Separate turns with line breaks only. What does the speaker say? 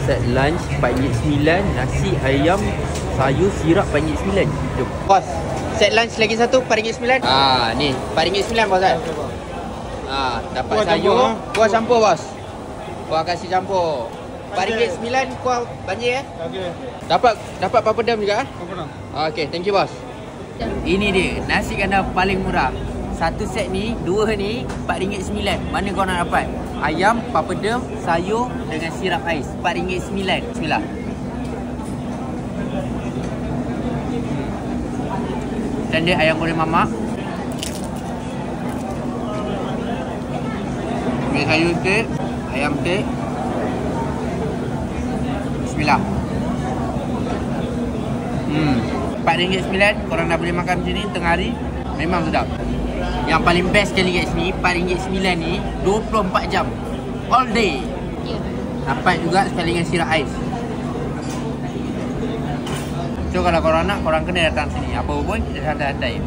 Set lunch RM4.9, nasi ayam sayur sirap RM4.9. Jom. Bos, set lunch lagi satu RM4.9. Ni RM4.9 bos kan? Dapat
Kuah
sayur,
campur,
kuah campur bos. Kuah kasih campur. RM4.9 kuah banjir
Okey.
Dapat papadam juga
Apa dah?
Okey, thank you bos. Ini dia, nasi kandar paling murah. Satu set ni, dua ni RM4.9. Mana kau nak dapat? Ayam, papadam, sayur dengan sirap ais. RM4.9. Bismillah. Dan dia ayam goreng mamak. Ni sayur steak, ayam steak. Bismillah. RM4.9 korang dah boleh makan macam ni tengah hari. Memang sedap. Yang paling best sekali kat sini, RM4.9 ni 24 jam all day. Dapat juga sekali dengan sirap ais. So kalau korang nak, korang kena datang sini. Apa pun kita santai-santai.